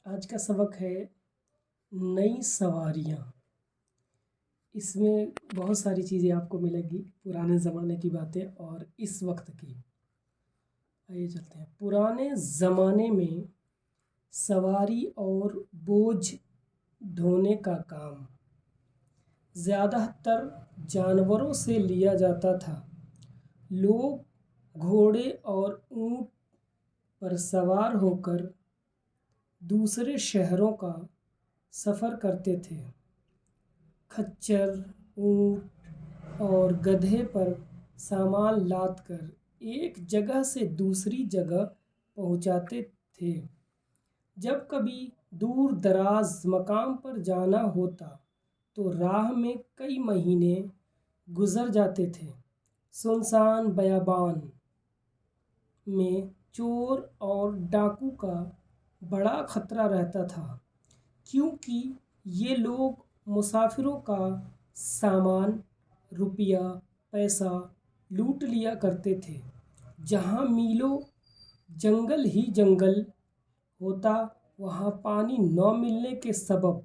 آج کا سبق ہے نئی سواریاں۔ اس میں بہت ساری چیزیں آپ کو ملے گی، پرانے زمانے کی باتیں اور اس وقت کی۔ آئیے چلتے ہیں۔ پرانے زمانے میں سواری اور بوجھ ڈھونے کا کام زیادہ تر جانوروں سے لیا جاتا تھا۔ لوگ گھوڑے اور اونٹ پر سوار ہو کر دوسرے شہروں کا سفر کرتے تھے۔ کھچر، اونٹ اور گدھے پر سامان لاد کر ایک جگہ سے دوسری جگہ پہنچاتے تھے۔ جب کبھی دور دراز مقام پر جانا ہوتا تو راہ میں کئی مہینے گزر جاتے تھے۔ سنسان بیابان میں چور اور ڈاکو کا بڑا خطرہ رہتا تھا، کیونکہ یہ لوگ مسافروں کا سامان، روپیہ پیسہ لوٹ لیا کرتے تھے۔ جہاں میلوں جنگل ہی جنگل ہوتا، وہاں پانی نہ ملنے کے سبب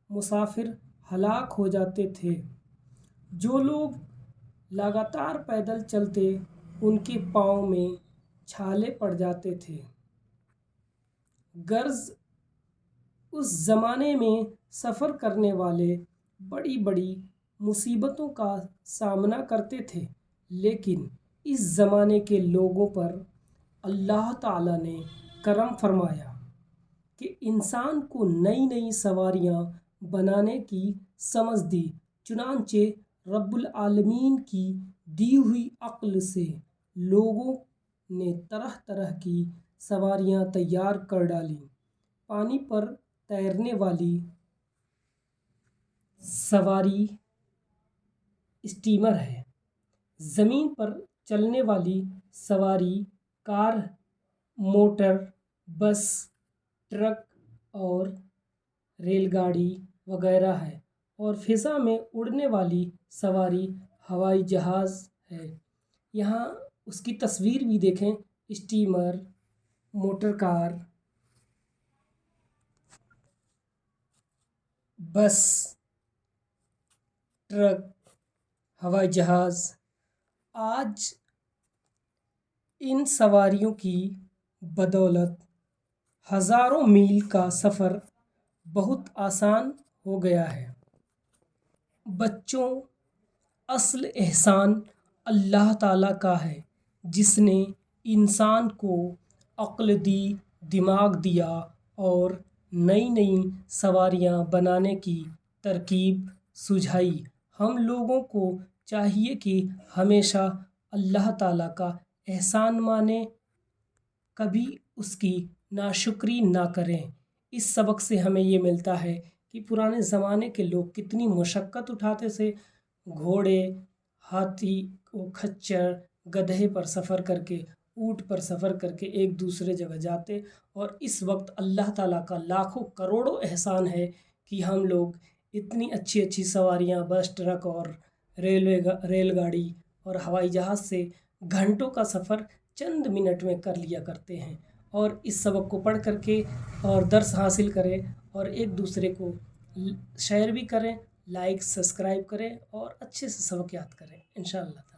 مسافر ہلاک ہو جاتے تھے۔ جو لوگ لگاتار پیدل چلتے، ان کے پاؤں میں چھالے پڑ جاتے تھے۔ غرض اس زمانے میں سفر کرنے والے بڑی بڑی مصیبتوں کا سامنا کرتے تھے، لیکن اس زمانے کے لوگوں پر اللہ تعالیٰ نے کرم فرمایا کہ انسان کو نئی نئی سواریاں بنانے کی سمجھ دی۔ چنانچہ رب العالمین کی دی ہوئی عقل سے لوگوں نے طرح طرح کی سواریاں تیار کر ڈالیں۔ پانی پر تیرنے والی سواری اسٹیمر ہے۔ زمین پر چلنے والی سواری کار، موٹر، بس، ٹرک اور ریل گاڑی وغیرہ ہے، اور فضا میں اڑنے والی سواری ہوائی جہاز ہے۔ یہاں اس کی تصویر بھی دیکھیں، اسٹیمر، موٹر کار، بس، ٹرک، ہوائی جہاز۔ آج ان سواریوں کی بدولت ہزاروں میل کا سفر بہت آسان ہو گیا ہے۔ بچوں، اصل احسان اللہ تعالیٰ کا ہے، جس نے انسان کو عقل دی، دماغ دیا اور نئی نئی سواریاں بنانے کی ترکیب سجھائی۔ ہم لوگوں کو چاہیے کہ ہمیشہ اللہ تعالیٰ کا احسان مانیں، کبھی اس کی ناشکری نہ کریں۔ اس سبق سے ہمیں یہ ملتا ہے کہ پرانے زمانے کے لوگ کتنی مشقت اٹھاتے تھے، گھوڑے، ہاتھی، کھچر، گدھے پر سفر کر کے، اونٹ پر سفر کر کے ایک دوسرے جگہ جاتے، اور اس وقت اللہ تعالیٰ کا لاکھوں کروڑوں احسان ہے کہ ہم لوگ اتنی اچھی اچھی سواریاں، بس، ٹرک اور ریل گاڑی اور ہوائی جہاز سے گھنٹوں کا سفر چند منٹ میں کر لیا کرتے ہیں۔ اور اس سبق کو پڑھ کر کے اور درس حاصل کریں، اور ایک دوسرے کو شیئر بھی کریں، لائک، سبسکرائب کریں اور اچھے سے سبق یاد کریں انشاءاللہ۔